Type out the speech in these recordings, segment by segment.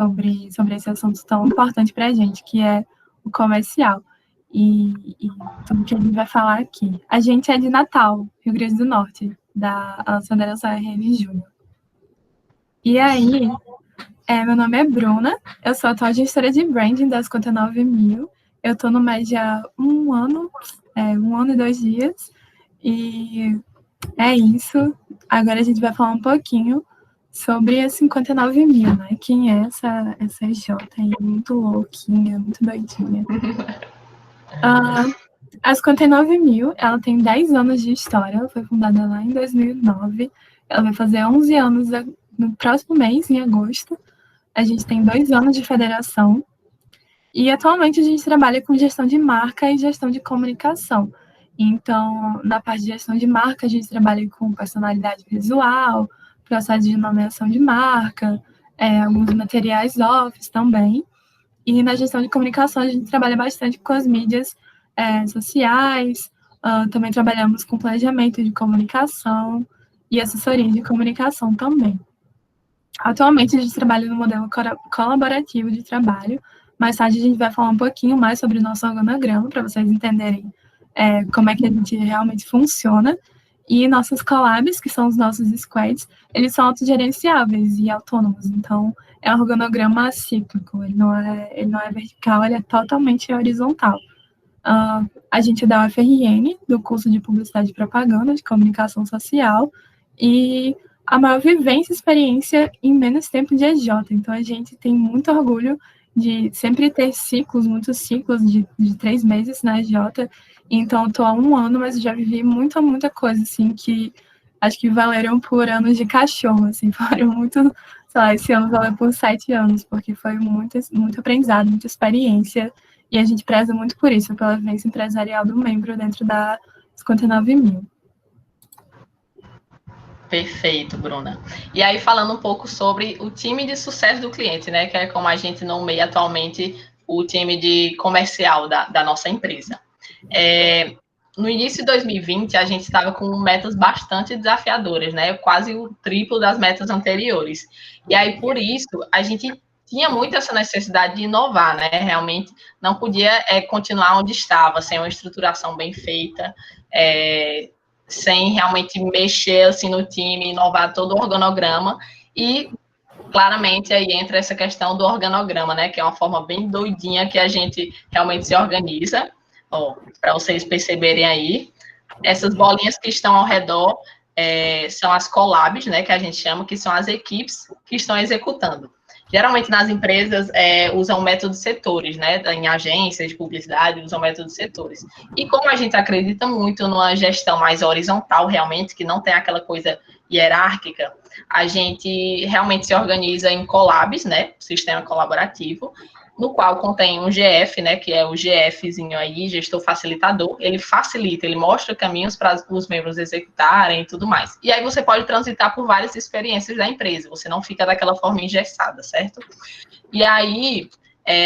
sobre esse assunto tão importante para a gente, que é o comercial. E tudo que a gente vai falar aqui. A gente é de Natal, Rio Grande do Norte, da Alessandra RN Júnior. E aí, meu nome é Bruna, eu sou atual gestora de branding das 59.000. Eu estou no média um ano e 2 dias. E é isso. Agora a gente vai falar um pouquinho sobre as 59.000, né? Quem é essa J aí, muito louquinha, muito doidinha. A 59.000, ela tem 10 anos de história, ela foi fundada lá em 2009, ela vai fazer 11 anos no próximo mês, em agosto. A gente tem 2 anos de federação e atualmente a gente trabalha com gestão de marca e gestão de comunicação. Então, na parte de gestão de marca, a gente trabalha com personalidade visual, processo de nomeação de marca, alguns materiais office também. E na gestão de comunicação, a gente trabalha bastante com as mídias sociais, também trabalhamos com planejamento de comunicação e assessoria de comunicação também. Atualmente, a gente trabalha no modelo colaborativo de trabalho. Mais tarde, a gente vai falar um pouquinho mais sobre o nosso organograma, para vocês entenderem como é que a gente realmente funciona. E nossos collabs, que são os nossos squads, eles são autogerenciáveis e autônomos. Então, é um organograma cíclico, ele não é vertical, ele é totalmente horizontal. A gente é da UFRN, do curso de Publicidade e Propaganda, de Comunicação Social, e a maior vivência e experiência em menos tempo de EJ. Então, a gente tem muito orgulho de sempre ter muitos ciclos de 3 meses na EJ. Então, eu estou há 1 ano, mas já vivi muita coisa, assim, que acho que valeram por anos de cachorro, assim, foram muito, sei lá, esse ano valeu por 7 anos, porque foi muito aprendizado, muita experiência, e a gente preza muito por isso, pela vivência empresarial do membro dentro da 59.000. Perfeito, Bruna. E aí, falando um pouco sobre o time de sucesso do cliente, né? Que é como a gente nomeia atualmente o time de comercial da nossa empresa. No início de 2020, a gente estava com metas bastante desafiadoras, né? Quase o triplo das metas anteriores. E aí, por isso, a gente tinha muito essa necessidade de inovar, né? Realmente não podia continuar onde estava, sem uma estruturação bem feita, sem realmente mexer assim no time, inovar todo o organograma. E claramente aí entra essa questão do organograma, né? Que é uma forma bem doidinha que a gente realmente se organiza. Para vocês perceberem aí, essas bolinhas que estão ao redor são as collabs, né? Que a gente chama, que são as equipes que estão executando. Geralmente nas empresas usam métodos setores, né? Em agências de publicidade usam métodos setores. E como a gente acredita muito numa gestão mais horizontal, realmente, que não tem aquela coisa hierárquica, a gente realmente se organiza em collabs, né? Sistema colaborativo, no qual contém um GF, né? Que é o GFzinho aí, gestor facilitador. Ele facilita, ele mostra caminhos para os membros executarem e tudo mais. E aí você pode transitar por várias experiências da empresa, você não fica daquela forma engessada, certo? E aí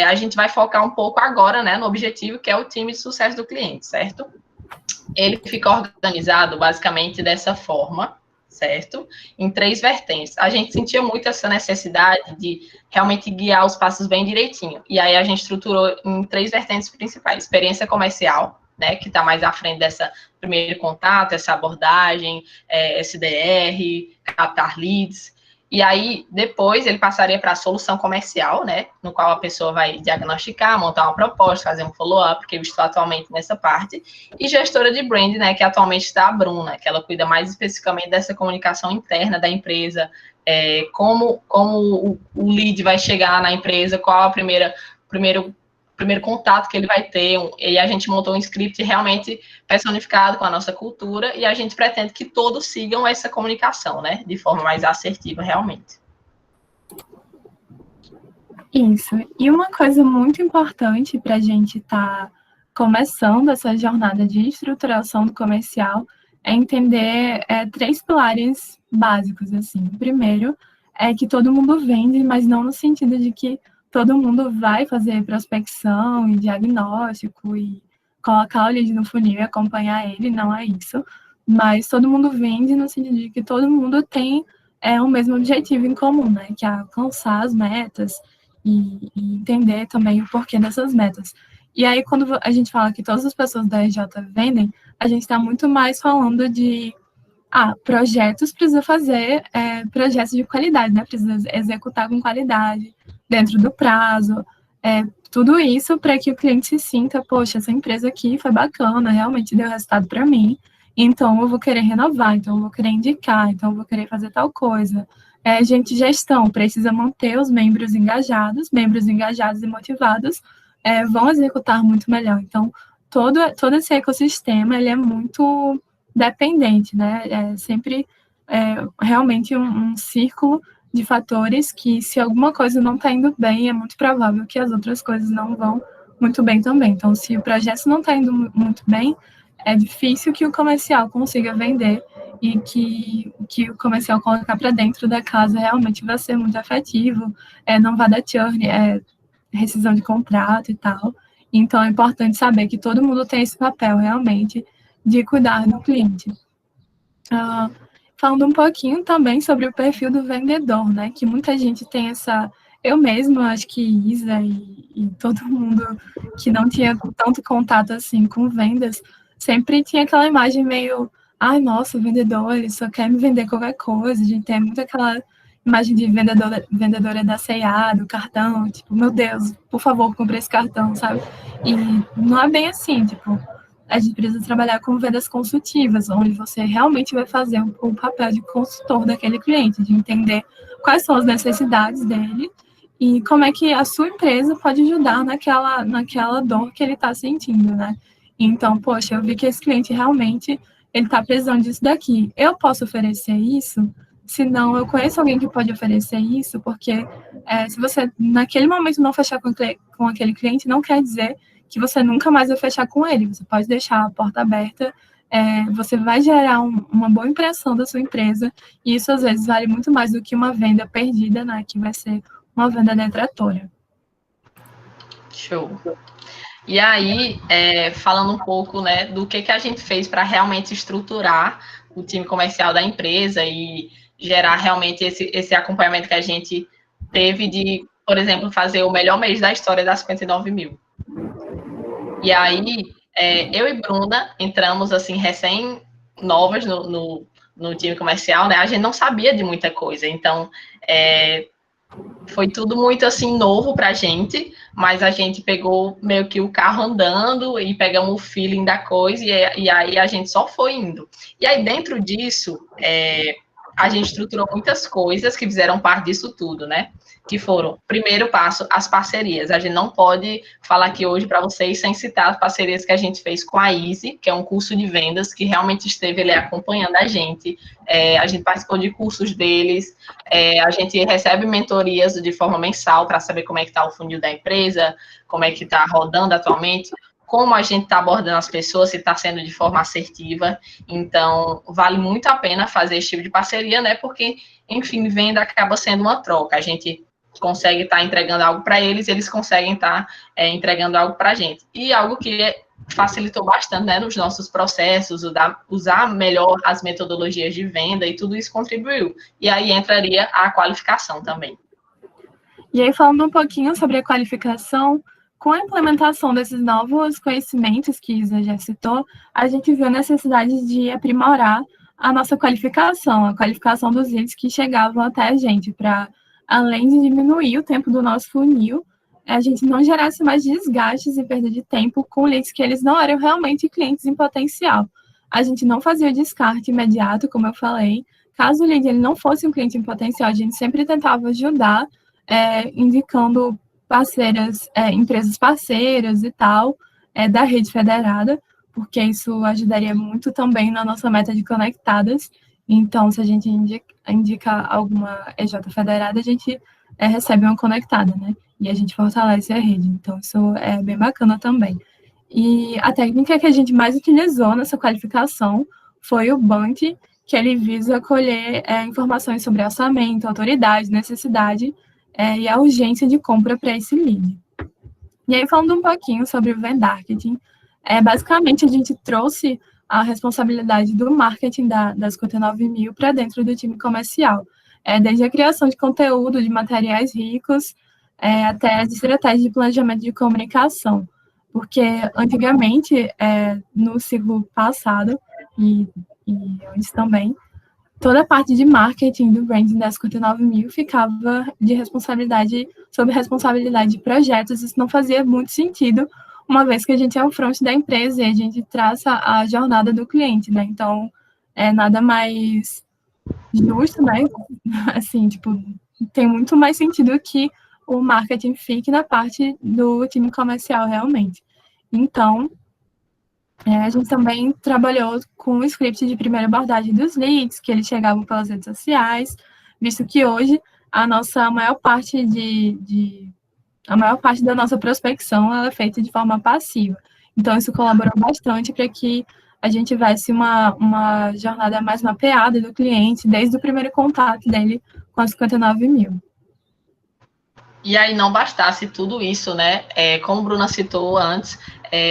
a gente vai focar um pouco agora, né, no objetivo, que é o time de sucesso do cliente, certo? Ele fica organizado basicamente dessa forma, certo? Em 3 vertentes. A gente sentia muito essa necessidade de realmente guiar os passos bem direitinho. E aí a gente estruturou em 3 vertentes principais. Experiência comercial, né, que está mais à frente dessa primeiro contato, essa abordagem, SDR, captar leads. E aí, depois, ele passaria para a solução comercial, né, no qual a pessoa vai diagnosticar, montar uma proposta, fazer um follow-up, que eu estou atualmente nessa parte, e gestora de brand, né, que atualmente está a Bruna, que ela cuida mais especificamente dessa comunicação interna da empresa, como o lead vai chegar na empresa, qual a primeiro contato que ele vai ter, e a gente montou um script realmente personificado com a nossa cultura, e a gente pretende que todos sigam essa comunicação, né, de forma mais assertiva, realmente. Isso, e uma coisa muito importante para a gente estar começando essa jornada de estruturação do comercial é entender 3 pilares básicos, assim. O primeiro é que todo mundo vende, mas não no sentido de que todo mundo vai fazer prospecção e diagnóstico e colocar o lead no funil e acompanhar ele, não é isso. Mas todo mundo vende no sentido de que todo mundo tem o mesmo objetivo em comum, né? Que é alcançar as metas e entender também o porquê dessas metas. E aí, quando a gente fala que todas as pessoas da EJ vendem, a gente está muito mais falando de projetos, precisa fazer projetos de qualidade, né? Precisa executar com qualidade, dentro do prazo, tudo isso para que o cliente se sinta, poxa, essa empresa aqui foi bacana, realmente deu resultado para mim, então eu vou querer renovar, então eu vou querer indicar, então eu vou querer fazer tal coisa. Gestão, precisa manter os membros engajados e motivados vão executar muito melhor. Então, todo esse ecossistema, ele é muito dependente, né? Sempre realmente um círculo de fatores que, se alguma coisa não está indo bem, é muito provável que as outras coisas não vão muito bem também. Então, se o projeto não está indo muito bem, é difícil que o comercial consiga vender e que o comercial colocar para dentro da casa realmente vai ser muito efetivo, não vai dar churn, rescisão de contrato e tal. Então, é importante saber que todo mundo tem esse papel, realmente, de cuidar do cliente. Falando um pouquinho também sobre o perfil do vendedor, né? Que muita gente tem essa... Eu mesma, acho que Isa e todo mundo que não tinha tanto contato assim com vendas, sempre tinha aquela imagem meio... Ai, nossa, o vendedor, ele só quer me vender qualquer coisa. A gente tem muito aquela imagem de vendedora da C&A, do cartão, tipo, meu Deus, por favor, compre esse cartão, sabe? E não é bem assim, tipo, a gente precisa trabalhar com vendas consultivas, onde você realmente vai fazer um papel de consultor daquele cliente, de entender quais são as necessidades dele e como é que a sua empresa pode ajudar naquela dor que ele está sentindo, né? Então, poxa, eu vi que esse cliente realmente ele está precisando disso daqui. Eu posso oferecer isso? Se não, eu conheço alguém que pode oferecer isso, porque se você, naquele momento, não fechar com aquele cliente, não quer dizer que você nunca mais vai fechar com ele. Você pode deixar a porta aberta, você vai gerar uma boa impressão da sua empresa, e isso, às vezes, vale muito mais do que uma venda perdida, né, que vai ser uma venda detratora. Show. E aí, falando um pouco, né, do que a gente fez para realmente estruturar o time comercial da empresa e gerar realmente esse acompanhamento que a gente teve de, por exemplo, fazer o melhor mês da história das 59 mil. E aí, eu e Bruna entramos, assim, recém-novas no time comercial, né? A gente não sabia de muita coisa, então foi tudo muito, assim, novo pra gente, mas a gente pegou meio que o carro andando e pegamos o feeling da coisa e aí a gente só foi indo. E aí, dentro disso, a gente estruturou muitas coisas que fizeram parte disso tudo, né? Que foram, primeiro passo, as parcerias. A gente não pode falar aqui hoje para vocês sem citar as parcerias que a gente fez com a Easy, que é um curso de vendas que realmente esteve ali acompanhando a gente. A gente participou de cursos deles, a gente recebe mentorias de forma mensal para saber como é que está o funil da empresa, como é que está rodando atualmente, como a gente está abordando as pessoas, se está sendo de forma assertiva. Então, vale muito a pena fazer esse tipo de parceria, né? Porque, enfim, venda acaba sendo uma troca. A gente consegue estar entregando algo para eles, eles conseguem estar entregando algo para a gente. E algo que facilitou bastante, né, nos nossos processos, usar melhor as metodologias de venda, e tudo isso contribuiu. E aí entraria a qualificação também. E aí, falando um pouquinho sobre a qualificação, com a implementação desses novos conhecimentos que Isa já citou, a gente viu a necessidade de aprimorar a nossa qualificação, a qualificação dos leads que chegavam até a gente, para, além de diminuir o tempo do nosso funil, a gente não gerasse mais desgastes e perda de tempo com leads que eles não eram realmente clientes em potencial. A gente não fazia o descarte imediato, como eu falei. Caso o lead ele não fosse um cliente em potencial, a gente sempre tentava ajudar, indicando empresas parceiras e tal, da rede federada, porque isso ajudaria muito também na nossa meta de conectadas. Então, se a gente indica alguma EJ federada, a gente recebe uma conectada, né? E a gente fortalece a rede. Então, isso é bem bacana também. E a técnica que a gente mais utilizou nessa qualificação foi o BUNT, que ele visa colher informações sobre orçamento, autoridade, necessidade e a urgência de compra para esse lead. E aí, falando um pouquinho sobre o Vendarketing, basicamente a gente trouxe a responsabilidade do marketing das 59 mil para dentro do time comercial, desde a criação de conteúdo, de materiais ricos, até as estratégias de planejamento de comunicação, porque antigamente, no ciclo passado e antes também, toda a parte de marketing do branding da 59.000 ficava sob responsabilidade de projetos. Isso não fazia muito sentido, uma vez que a gente é o front da empresa e a gente traça a jornada do cliente, né? Então, é nada mais justo, né? Assim, tipo, tem muito mais sentido que o marketing fique na parte do time comercial, realmente. Então, a gente também trabalhou com o script de primeira abordagem dos leads, que eles chegavam pelas redes sociais, visto que hoje a maior parte da nossa prospecção ela é feita de forma passiva. Então, isso colaborou bastante para que a gente tivesse uma jornada mais mapeada do cliente, desde o primeiro contato dele com as 59.000. E aí não bastasse tudo isso, né? Como a Bruna citou antes,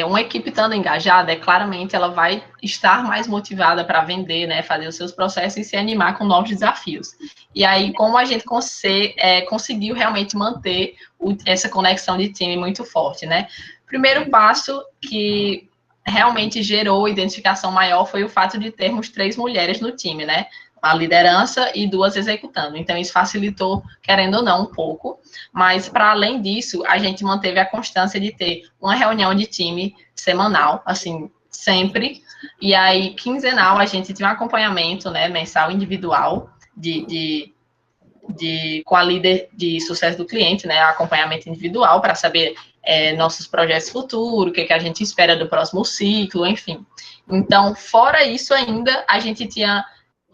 uma equipe estando engajada, claramente ela vai estar mais motivada para vender, né? Fazer os seus processos e se animar com novos desafios. E aí, como a gente conseguiu realmente manter essa conexão de time muito forte, né? Primeiro passo que realmente gerou identificação maior foi o fato de termos 3 mulheres no time, né? A liderança e 2 executando. Então, isso facilitou, querendo ou não, um pouco. Mas, para além disso, a gente manteve a constância de ter uma reunião de time semanal, assim, sempre. E aí, quinzenal, a gente tinha um acompanhamento, né, mensal individual com a líder de sucesso do cliente, né, acompanhamento individual para saber nossos projetos futuros, o que a gente espera do próximo ciclo, enfim. Então, fora isso ainda, a gente tinha,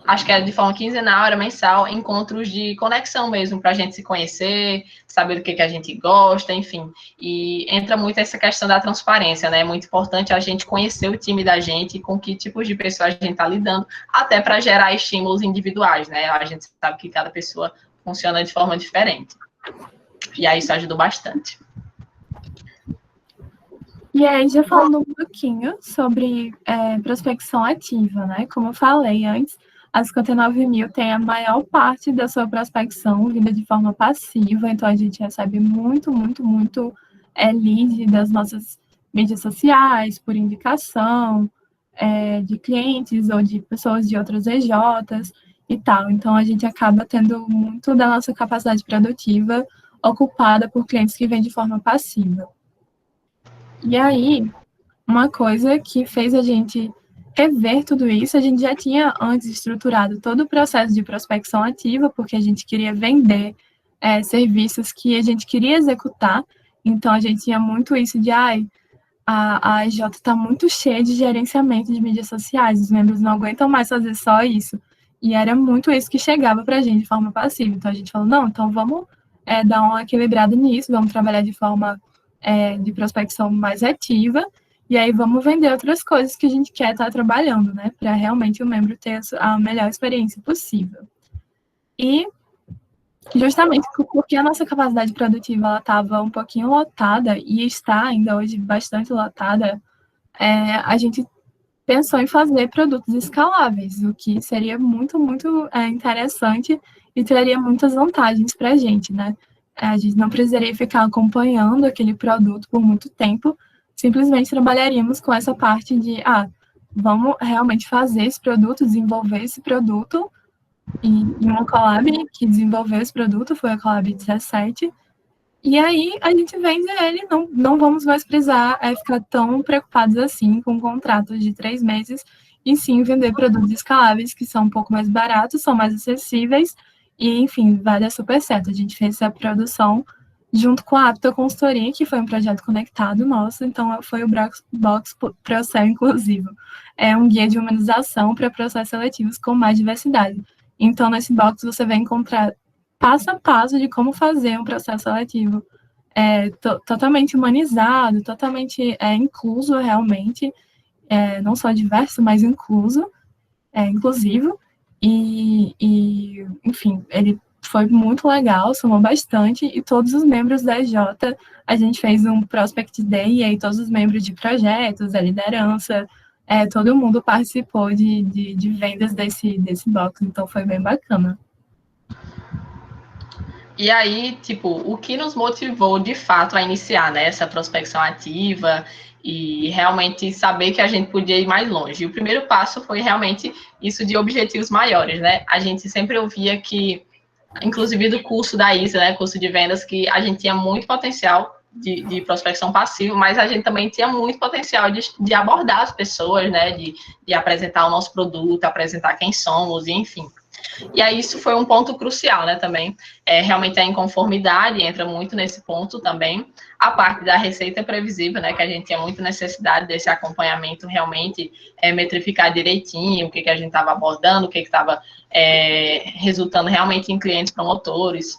acho que era de forma quinzenal, era mensal, encontros de conexão mesmo, para a gente se conhecer, saber do que a gente gosta, enfim. E entra muito essa questão da transparência, né? É muito importante a gente conhecer o time da gente, com que tipos de pessoas a gente está lidando, até para gerar estímulos individuais, né? A gente sabe que cada pessoa funciona de forma diferente. E aí isso ajudou bastante. E aí, já falando um pouquinho sobre prospecção ativa, né? Como eu falei antes, a 59.000 tem a maior parte da sua prospecção vinda de forma passiva, então a gente recebe muito lead das nossas mídias sociais, por indicação, de clientes ou de pessoas de outras EJs e tal. Então, a gente acaba tendo muito da nossa capacidade produtiva ocupada por clientes que vêm de forma passiva. E aí, uma coisa que fez a gente rever tudo isso, a gente já tinha antes estruturado todo o processo de prospecção ativa, porque a gente queria vender serviços que a gente queria executar, então a gente tinha muito isso de, a EJ está muito cheia de gerenciamento de mídias sociais, os membros não aguentam mais fazer só isso, e era muito isso que chegava para a gente de forma passiva, então a gente falou, não, então vamos dar uma equilibrada nisso, vamos trabalhar de forma de prospecção mais ativa, e aí vamos vender outras coisas que a gente quer estar trabalhando, né? Para realmente o membro ter a melhor experiência possível. E justamente porque a nossa capacidade produtiva ela estava um pouquinho lotada, e está ainda hoje bastante lotada, a gente pensou em fazer produtos escaláveis, o que seria muito interessante e traria muitas vantagens para a gente, né? A gente não precisaria ficar acompanhando aquele produto por muito tempo, simplesmente trabalharíamos com essa parte de, vamos realmente fazer esse produto, desenvolver esse produto, e uma collab que desenvolveu esse produto foi a Collab 17, e aí a gente vende ele, não vamos mais precisar ficar tão preocupados assim com contratos de 3 meses, e sim vender produtos escaláveis que são um pouco mais baratos, são mais acessíveis, e, enfim, vai dar super certo. A gente fez essa produção junto com a Apta Consultoria, que foi um projeto conectado nosso, então foi o Box Procel Inclusivo. É um guia de humanização para processos seletivos com mais diversidade. Então, nesse box você vai encontrar passo a passo de como fazer um processo seletivo totalmente humanizado, totalmente incluso realmente, não só diverso, mas inclusivo, e, enfim, ele foi muito legal, somou bastante, e todos os membros da EJ, a gente fez um Prospect Day, e aí todos os membros de projetos, da liderança, todo mundo participou de vendas desse box, então foi bem bacana. E aí, tipo, o que nos motivou de fato a iniciar, né, essa prospecção ativa e realmente saber que a gente podia ir mais longe. E o primeiro passo foi realmente isso de objetivos maiores, né? A gente sempre ouvia que, inclusive do curso da ISA, né, curso de vendas, que a gente tinha muito potencial de prospecção passiva, mas a gente também tinha muito potencial de abordar as pessoas, né, de apresentar o nosso produto, apresentar quem somos, e enfim. E aí isso foi um ponto crucial, né, também. Realmente a inconformidade entra muito nesse ponto também. A parte da receita previsível, né, que a gente tinha muita necessidade desse acompanhamento realmente metrificar direitinho o que a gente estava abordando, o que estava resultando realmente em clientes promotores.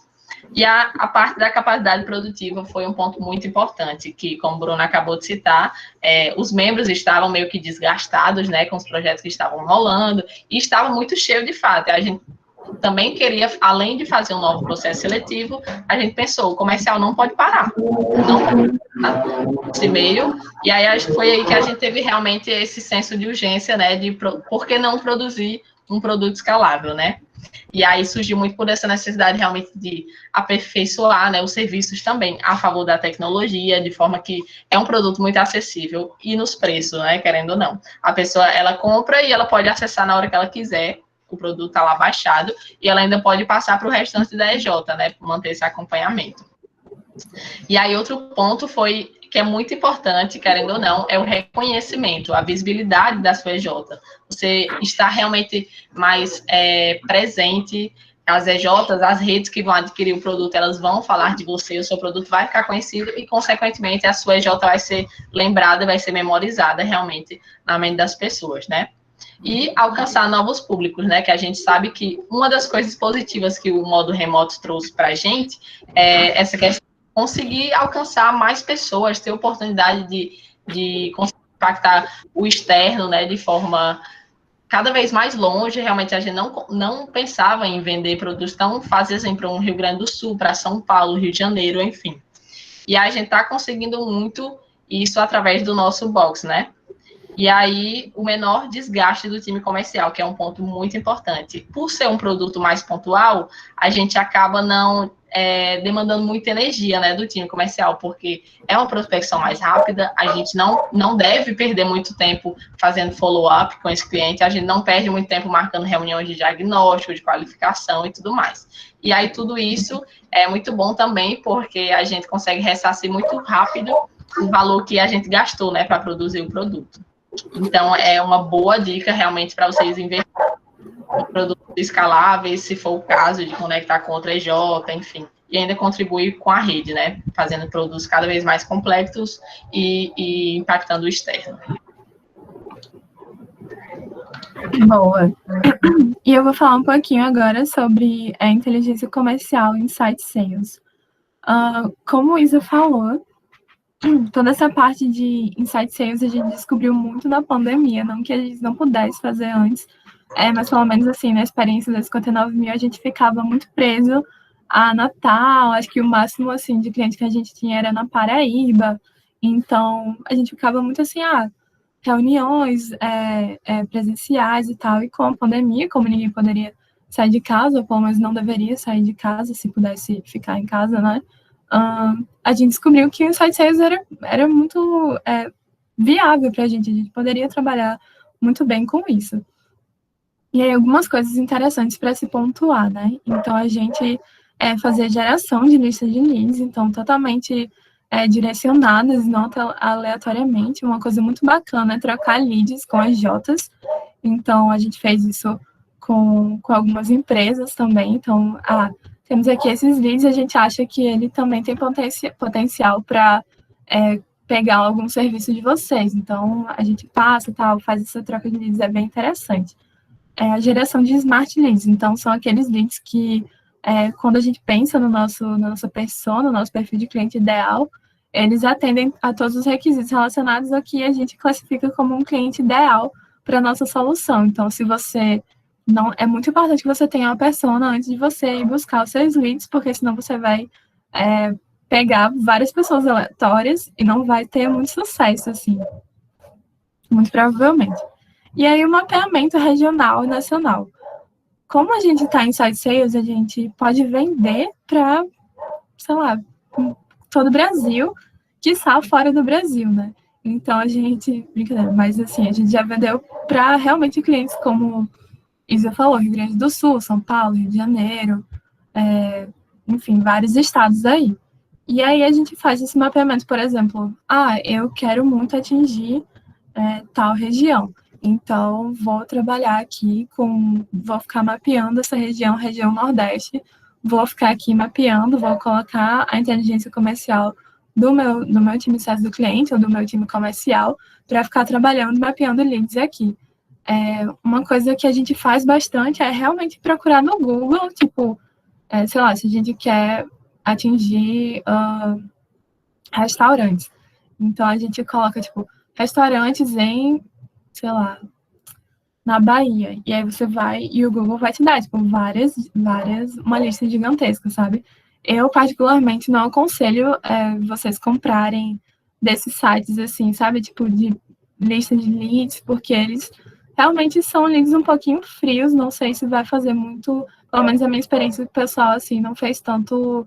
E a parte da capacidade produtiva foi um ponto muito importante, que, como o Bruno acabou de citar, os membros estavam meio que desgastados, né, com os projetos que estavam rolando, e estava muito cheio de fato. A gente também queria, além de fazer um novo processo seletivo, a gente pensou, o comercial não pode parar, não pode parar esse meio, e aí foi aí que a gente teve realmente esse senso de urgência, né, de por que não produzir um produto escalável, né? E aí surgiu muito por essa necessidade realmente de aperfeiçoar, né, os serviços também a favor da tecnologia, de forma que é um produto muito acessível e nos preços, né, querendo ou não. A pessoa, ela compra e ela pode acessar na hora que ela quiser, o produto está lá baixado, e ela ainda pode passar para o restante da EJ, né, manter esse acompanhamento. E aí outro ponto foi, que é muito importante, querendo ou não, é o reconhecimento, a visibilidade da sua EJ. Você está realmente mais presente, as EJs, as redes que vão adquirir o produto, elas vão falar de você, o seu produto vai ficar conhecido e, consequentemente, a sua EJ vai ser lembrada, vai ser memorizada realmente na mente das pessoas, né? E alcançar novos públicos, né? Que a gente sabe que uma das coisas positivas que o modo remoto trouxe para a gente é essa questão de conseguir alcançar mais pessoas, ter oportunidade de conseguir impactar o externo, né? De forma cada vez mais longe. Realmente a gente não pensava em vender produtos tão fáceis assim, para um Rio Grande do Sul, para São Paulo, Rio de Janeiro, enfim. E a gente está conseguindo muito isso através do nosso box, né? E aí, o menor desgaste do time comercial, que é um ponto muito importante. Por ser um produto mais pontual, a gente acaba não demandando muita energia, né, do time comercial, porque é uma prospecção mais rápida, a gente não deve perder muito tempo fazendo follow-up com esse cliente, a gente não perde muito tempo marcando reuniões de diagnóstico, de qualificação e tudo mais. E aí, tudo isso é muito bom também, porque a gente consegue ressarcir muito rápido o valor que a gente gastou, né, para produzir o produto. Então, é uma boa dica realmente para vocês investirem em produtos escaláveis, se for o caso de conectar com outra EJ, enfim, e ainda contribuir com a rede, né? Fazendo produtos cada vez mais complexos e impactando o externo. Boa. E eu vou falar um pouquinho agora sobre a inteligência comercial em Inside Sales. Como o Isa falou, toda essa parte de Inside Sales a gente descobriu muito na pandemia, não que a gente não pudesse fazer antes, mas pelo menos assim, na experiência das 59 mil, a gente ficava muito preso a Natal, acho que o máximo assim de cliente que a gente tinha era na Paraíba, então a gente ficava muito assim, reuniões presenciais e tal, e com a pandemia, como ninguém poderia sair de casa, ou pelo menos não deveria sair de casa, se pudesse ficar em casa, né? A gente descobriu que o Inside Sales era muito viável para a gente poderia trabalhar muito bem com isso. E aí, algumas coisas interessantes para se pontuar, né? Então, a gente fazer geração de lista de leads, então, totalmente direcionadas, não aleatoriamente. Uma coisa muito bacana é trocar leads com as Jotas. Então, a gente fez isso com algumas empresas também. Então, temos aqui esses leads, a gente acha que ele também tem potencial para pegar algum serviço de vocês. Então, a gente passa e tal, faz essa troca de leads, é bem interessante. A geração de smart leads. Então, são aqueles leads que, quando a gente pensa na nossa persona, no nosso perfil de cliente ideal, eles atendem a todos os requisitos relacionados ao que a gente classifica como um cliente ideal para a nossa solução. Então, se você não, é muito importante que você tenha uma persona antes de você ir buscar os seus leads, porque senão você vai pegar várias pessoas aleatórias e não vai ter muito sucesso, assim, muito provavelmente. E aí, o mapeamento regional e nacional. como a gente está em site sales, a gente pode vender para, sei lá, todo o Brasil, quiçá fora do Brasil, né? Então a gente, brincadeira, mas assim, a gente já vendeu para realmente clientes como Isa falou, Rio Grande do Sul, São Paulo, Rio de Janeiro, enfim, vários estados aí. E aí a gente faz esse mapeamento, por exemplo, eu quero muito atingir tal região. Então, vou trabalhar aqui vou ficar mapeando essa região Nordeste, vou ficar aqui mapeando, vou colocar a inteligência comercial do meu time de acesso do cliente ou do meu time comercial para ficar trabalhando, mapeando leads aqui. Uma coisa que a gente faz bastante é realmente procurar no Google, tipo, sei lá, se a gente quer atingir restaurantes. Então, a gente coloca, tipo, restaurantes em, sei lá, na Bahia. E aí você vai e o Google vai te dar, tipo, uma lista gigantesca, sabe? Eu, particularmente, não aconselho vocês comprarem desses sites, assim, sabe? Tipo, de lista de leads, porque eles realmente são leads um pouquinho frios. Não sei se vai fazer muito, pelo menos a minha experiência pessoal, assim, não fez tanto,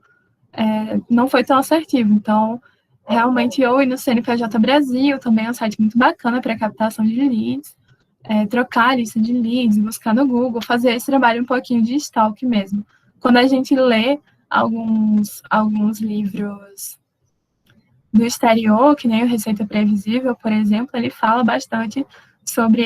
não foi tão assertivo. Então, realmente, eu ir no CNPJ Brasil também é um site muito bacana para captação de leads. Trocar a lista de leads, buscar no Google, fazer esse trabalho um pouquinho de stalk mesmo. Quando a gente lê alguns livros do exterior, que nem o Receita Previsível, por exemplo, ele fala bastante sobre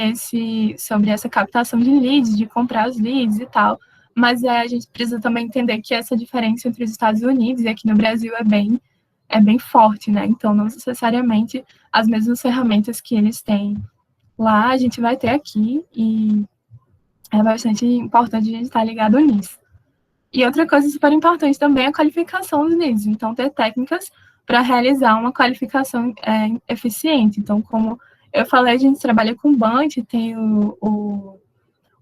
essa captação de leads, de comprar os leads e tal, mas a gente precisa também entender que essa diferença entre os Estados Unidos e aqui no Brasil é bem forte, né? Então, não necessariamente as mesmas ferramentas que eles têm lá a gente vai ter aqui e é bastante importante a gente estar ligado nisso. E outra coisa super importante também é a qualificação dos leads. Então, ter técnicas para realizar uma qualificação eficiente. Então, como eu falei, a gente trabalha com Bunch, tem o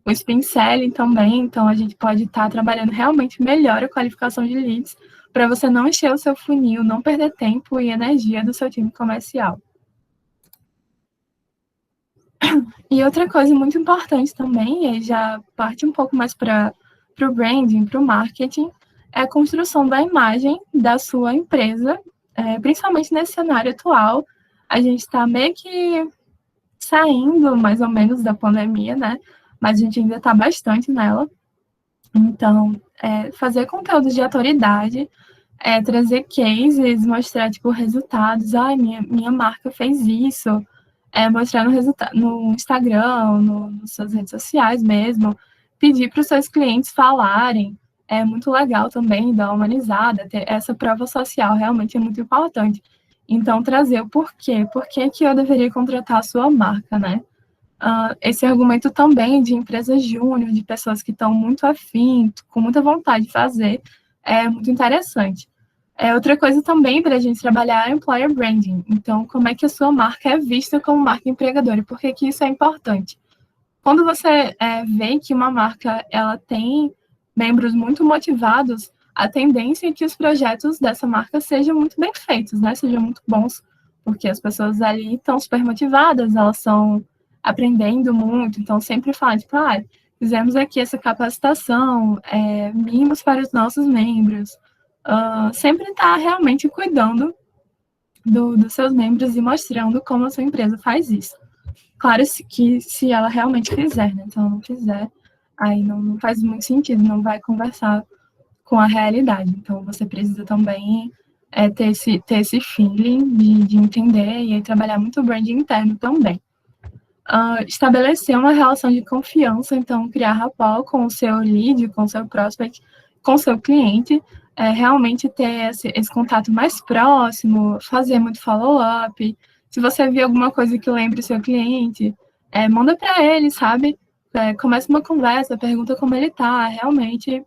Spin Selling também. Então, a gente pode estar trabalhando realmente melhor a qualificação de leads para você não encher o seu funil, não perder tempo e energia do seu time comercial. E outra coisa muito importante também, e aí já parte um pouco mais para o branding, para o marketing, é a construção da imagem da sua empresa, principalmente nesse cenário atual. A gente está meio que saindo mais ou menos da pandemia, né? Mas a gente ainda está bastante nela. Então, fazer conteúdos de autoridade, trazer cases, mostrar, tipo, resultados. Minha marca fez isso. Mostrar no Instagram, nas suas redes sociais mesmo, pedir para os seus clientes falarem, é muito legal também dar uma humanizada, ter essa prova social realmente é muito importante. Então, trazer o porquê, por que eu deveria contratar a sua marca, né? Esse argumento também de empresas júnior, de pessoas que estão muito afim, com muita vontade de fazer, é muito interessante. Outra coisa também para a gente trabalhar é employer branding. Então, como é que a sua marca é vista como marca empregadora? E por que isso é importante? Quando você vê que uma marca ela tem membros muito motivados, a tendência é que os projetos dessa marca sejam muito bem feitos, né? Sejam muito bons, porque as pessoas ali estão super motivadas, elas estão aprendendo muito, então sempre falam, tipo, fizemos aqui essa capacitação, mimos para os nossos membros, sempre está realmente cuidando dos seus membros e mostrando como a sua empresa faz isso. Claro que se ela realmente quiser, né? Se ela não quiser, aí não faz muito sentido, não vai conversar com a realidade. Então, você precisa também ter esse feeling de entender e aí trabalhar muito o branding interno também. Estabelecer uma relação de confiança, então criar rapport com o seu lead, com o seu prospect, com o seu cliente, realmente ter esse contato mais próximo, fazer muito follow-up. Se você vir alguma coisa que lembre o seu cliente, manda para ele, sabe? Começa uma conversa, pergunta como ele está, realmente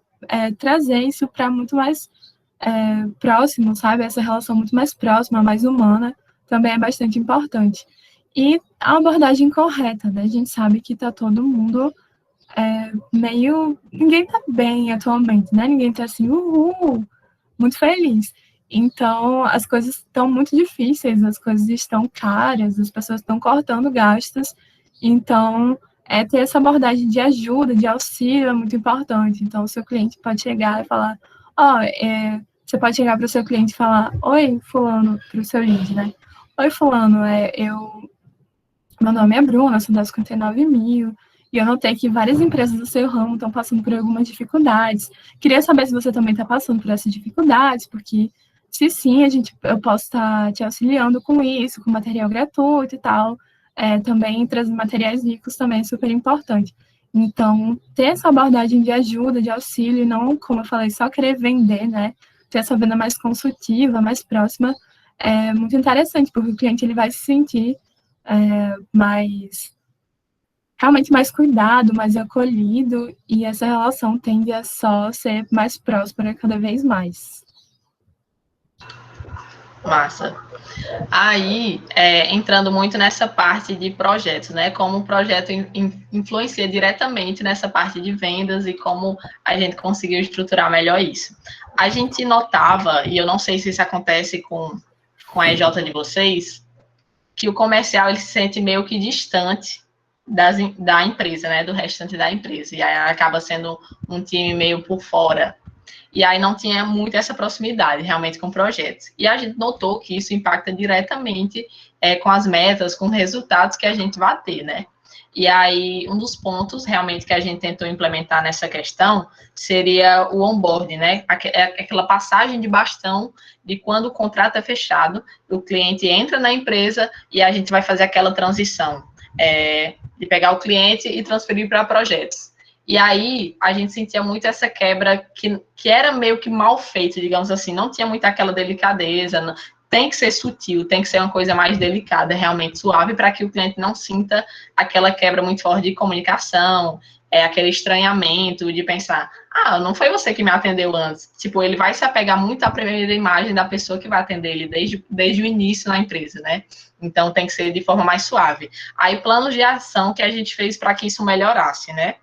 trazer isso para muito mais próximo, sabe? Essa relação muito mais próxima, mais humana, também é bastante importante. E a abordagem correta, né? A gente sabe que está todo mundo meio... Ninguém está bem atualmente, né? Ninguém está assim, muito feliz. Então, as coisas estão muito difíceis, as coisas estão caras, as pessoas estão cortando gastos. Então, ter essa abordagem de ajuda, de auxílio é muito importante. Então, o seu cliente pode chegar e falar, você pode chegar para o seu cliente e falar, oi, fulano, para o seu lead, né? Oi, fulano, meu nome é Bruna, sou da 59 mil, e eu notei que várias empresas do seu ramo estão passando por algumas dificuldades. Queria saber se você também está passando por essas dificuldades, porque se sim, eu posso estar te auxiliando com isso, com material gratuito e tal. Também trazer materiais ricos também é super importante. Então, ter essa abordagem de ajuda, de auxílio, e não, como eu falei, só querer vender, né? Ter essa venda mais consultiva, mais próxima, é muito interessante, porque o cliente ele vai se sentir mais realmente mais cuidado, mais acolhido, e essa relação tende a só ser mais próspera cada vez mais. Massa. Aí, entrando muito nessa parte de projetos, né? Como o projeto influencia diretamente nessa parte de vendas e como a gente conseguiu estruturar melhor isso. A gente notava, e eu não sei se isso acontece com a EJ de vocês, que o comercial ele se sente meio que distante da empresa, né? Do restante da empresa. E aí acaba sendo um time meio por fora. E aí não tinha muito essa proximidade realmente com projetos. E a gente notou que isso impacta diretamente com as metas, com os resultados que a gente vai ter, né? E aí, um dos pontos realmente que a gente tentou implementar nessa questão seria o onboarding, né? Aquela passagem de bastão de quando o contrato é fechado, o cliente entra na empresa e a gente vai fazer aquela transição de pegar o cliente e transferir para projetos. E aí, a gente sentia muito essa quebra que era meio que mal feita, digamos assim, não tinha muita aquela delicadeza, não, tem que ser sutil, tem que ser uma coisa mais delicada, realmente suave, para que o cliente não sinta aquela quebra muito forte de comunicação, aquele estranhamento de pensar, não foi você que me atendeu antes. Tipo, ele vai se apegar muito à primeira imagem da pessoa que vai atender ele desde o início na empresa, né? Então, tem que ser de forma mais suave. Aí, planos de ação que a gente fez para que isso melhorasse, né?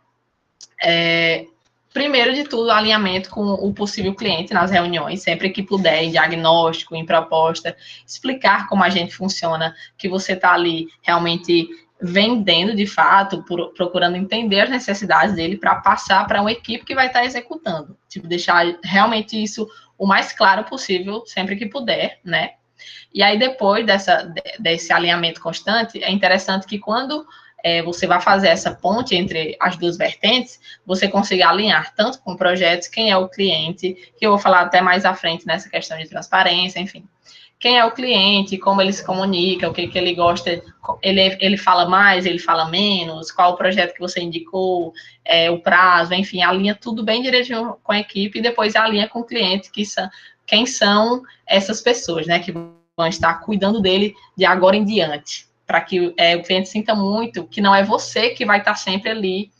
Primeiro de tudo, alinhamento com o possível cliente nas reuniões, sempre que puder, em diagnóstico, em proposta, explicar como a gente funciona, que você está ali realmente vendendo de fato, procurando entender as necessidades dele para passar para uma equipe que vai estar executando. Tipo, deixar realmente isso o mais claro possível, sempre que puder, né? E aí, depois desse alinhamento constante, é interessante que quando você vai fazer essa ponte entre as duas vertentes, você consiga alinhar tanto com projetos, quem é o cliente, que eu vou falar até mais à frente nessa questão de transparência, enfim. Quem é o cliente, como ele se comunica, o que ele gosta, ele fala mais, ele fala menos, qual o projeto que você indicou, o prazo, enfim, alinha tudo bem direitinho com a equipe e depois alinha com o cliente, quem são essas pessoas, né, que vão estar cuidando dele de agora em diante, para que o cliente sinta muito que não é você que vai estar sempre ali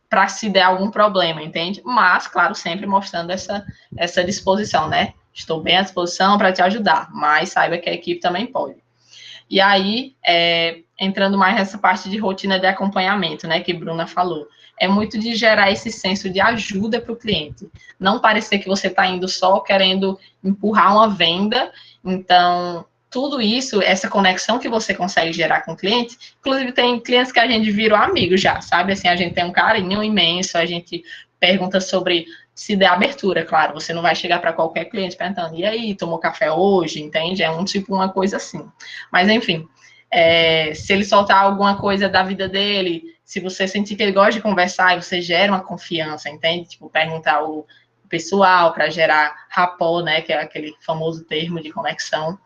para se der algum problema, entende? Mas, claro, sempre mostrando essa disposição, né? Estou bem à disposição para te ajudar, mas saiba que a equipe também pode. E aí, entrando mais nessa parte de rotina de acompanhamento, né, que Bruna falou, é muito de gerar esse senso de ajuda para o cliente. Não parecer que você está indo só querendo empurrar uma venda. Então, tudo isso, essa conexão que você consegue gerar com o cliente, inclusive tem clientes que a gente virou amigos já, sabe? Assim, a gente tem um carinho imenso, a gente pergunta sobre se der abertura, claro, você não vai chegar para qualquer cliente perguntando, e aí, tomou café hoje, entende? É uma coisa assim. Mas, enfim, se ele soltar alguma coisa da vida dele, se você sentir que ele gosta de conversar, e você gera uma confiança, entende? Tipo, perguntar o pessoal para gerar rapport, né, que é aquele famoso termo de conexão.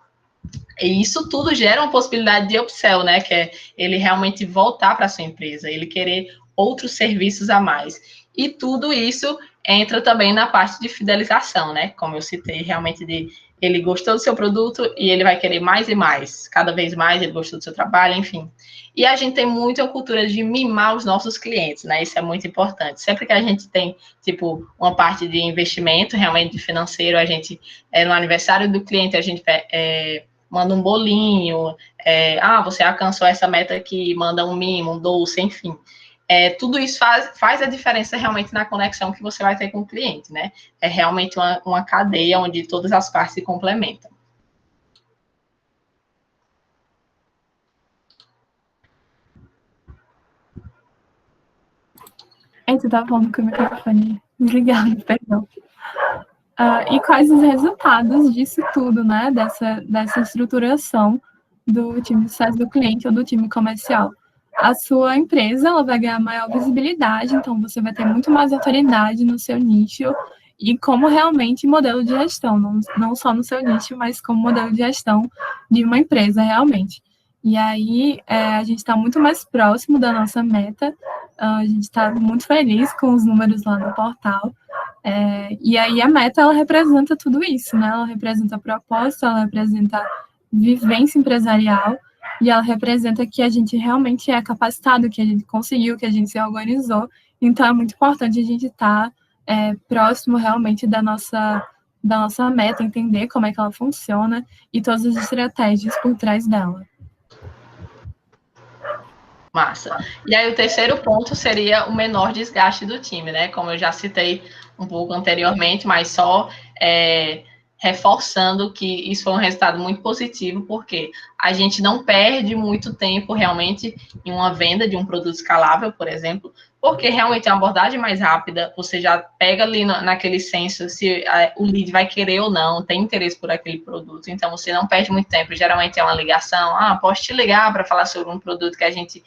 E isso tudo gera uma possibilidade de upsell, né, que é ele realmente voltar para a sua empresa, ele querer outros serviços a mais. E tudo isso entra também na parte de fidelização, né, como eu citei, realmente ele gostou do seu produto e ele vai querer mais e mais, cada vez mais ele gostou do seu trabalho, enfim. E a gente tem muita cultura de mimar os nossos clientes, né, isso é muito importante. Sempre que a gente tem, tipo, uma parte de investimento, realmente financeiro, a gente, no aniversário do cliente, a gente manda um bolinho, você alcançou essa meta aqui, manda um mimo, um doce, enfim. Tudo isso faz a diferença realmente na conexão que você vai ter com o cliente, né? É realmente uma cadeia onde todas as partes se complementam. Tu tá falando com o microfone desligado, perdão. E quais os resultados disso tudo, né? Dessa estruturação do time de sucesso do cliente ou do time comercial. A sua empresa ela vai ganhar maior visibilidade, então você vai ter muito mais autoridade no seu nicho e como realmente modelo de gestão, não só no seu nicho, mas como modelo de gestão de uma empresa realmente. E aí a gente está muito mais próximo da nossa meta, a gente está muito feliz com os números lá no portal. E aí a meta, ela representa tudo isso, né? Ela representa propósito, ela representa vivência empresarial e ela representa que a gente realmente é capacitado, que a gente conseguiu, que a gente se organizou. Então, é muito importante a gente estar próximo realmente da nossa meta, entender como é que ela funciona e todas as estratégias por trás dela. Massa. E aí o terceiro ponto seria o menor desgaste do time, né? Como eu já citei um pouco anteriormente, mas só reforçando que isso foi um resultado muito positivo, porque a gente não perde muito tempo realmente em uma venda de um produto escalável, por exemplo, porque realmente é uma abordagem mais rápida, você já pega ali naquele senso se o lead vai querer ou não, tem interesse por aquele produto, então você não perde muito tempo, geralmente é uma ligação, posso te ligar para falar sobre um produto que a gente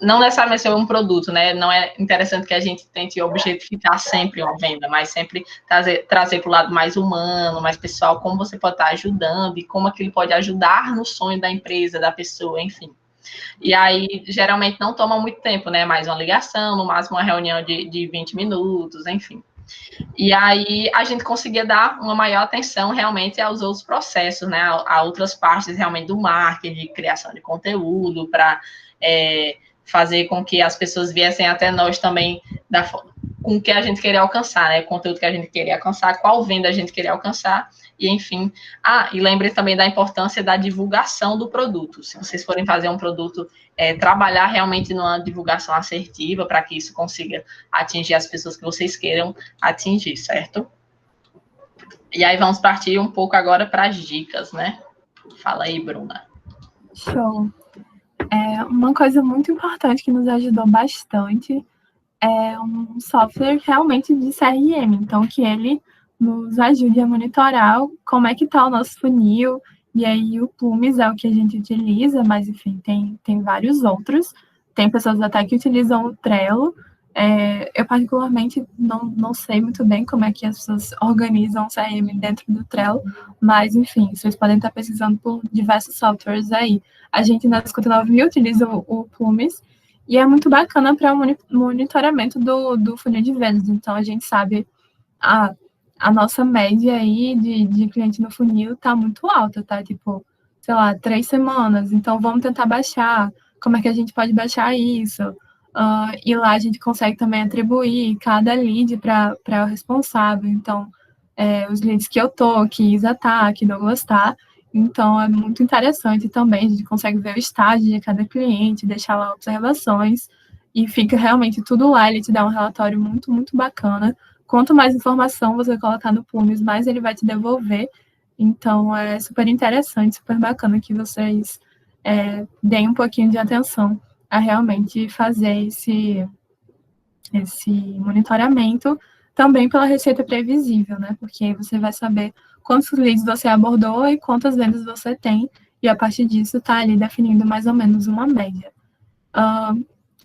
não necessariamente ser um produto, né? Não é interessante que a gente tente objetificar sempre uma venda, mas sempre trazer para o lado mais humano, mais pessoal, como você pode estar ajudando e como aquilo pode ajudar no sonho da empresa, da pessoa, enfim. E aí, geralmente, não toma muito tempo, né? Mais uma ligação, no máximo uma reunião de 20 minutos, enfim. E aí, a gente conseguia dar uma maior atenção realmente aos outros processos, né? A outras partes realmente do marketing, de criação de conteúdo, para fazer com que as pessoas viessem até nós também com o que a gente queria alcançar, né? O conteúdo que a gente queria alcançar, qual venda a gente queria alcançar, e enfim. E lembre também da importância da divulgação do produto. Se vocês forem fazer um produto, trabalhar realmente numa divulgação assertiva para que isso consiga atingir as pessoas que vocês queiram atingir, certo? E aí vamos partir um pouco agora para as dicas, né? Fala aí, Bruna. Show. Uma coisa muito importante que nos ajudou bastante é um software realmente de CRM, então que ele nos ajude a monitorar como é que está o nosso funil, e aí o Plumes é o que a gente utiliza, mas enfim, tem vários outros, tem pessoas até que utilizam o Trello, eu particularmente não sei muito bem como é que as pessoas organizam o CRM dentro do Trello, mas enfim, vocês podem estar pesquisando por diversos softwares aí. A gente na 59.000 utiliza o Plumes, e é muito bacana para o monitoramento do funil de vendas. Então, a gente sabe a nossa média aí de cliente no funil está muito alta, tá? Tipo, sei lá, 3 semanas. Então, vamos tentar baixar. Como é que a gente pode baixar isso? E lá a gente consegue também atribuir cada lead para o responsável. Então, os leads que eu tô, que Isa tá, que Douglas tá. Então, é muito interessante também, a gente consegue ver o estágio de cada cliente, deixar lá observações, e fica realmente tudo lá, ele te dá um relatório muito, muito bacana. Quanto mais informação você colocar no Plumes, mais ele vai te devolver. Então, é super interessante, super bacana que vocês deem um pouquinho de atenção a realmente fazer esse monitoramento, também pela receita previsível, né? Porque aí você vai saber quantos leads você abordou e quantas vendas você tem, e a partir disso está ali definindo mais ou menos uma média.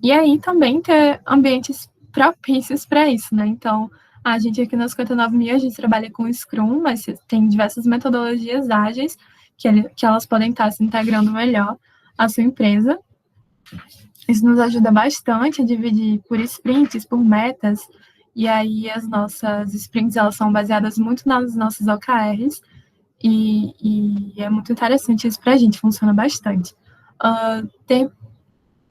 E aí também ter ambientes propícios para isso, né? Então, a gente aqui na 59.000, a gente trabalha com Scrum, mas tem diversas metodologias ágeis que elas podem estar se integrando melhor à sua empresa. Isso nos ajuda bastante a dividir por sprints, por metas, e aí as nossas sprints, elas são baseadas muito nas nossas OKRs, e é muito interessante isso para a gente, funciona bastante. Ter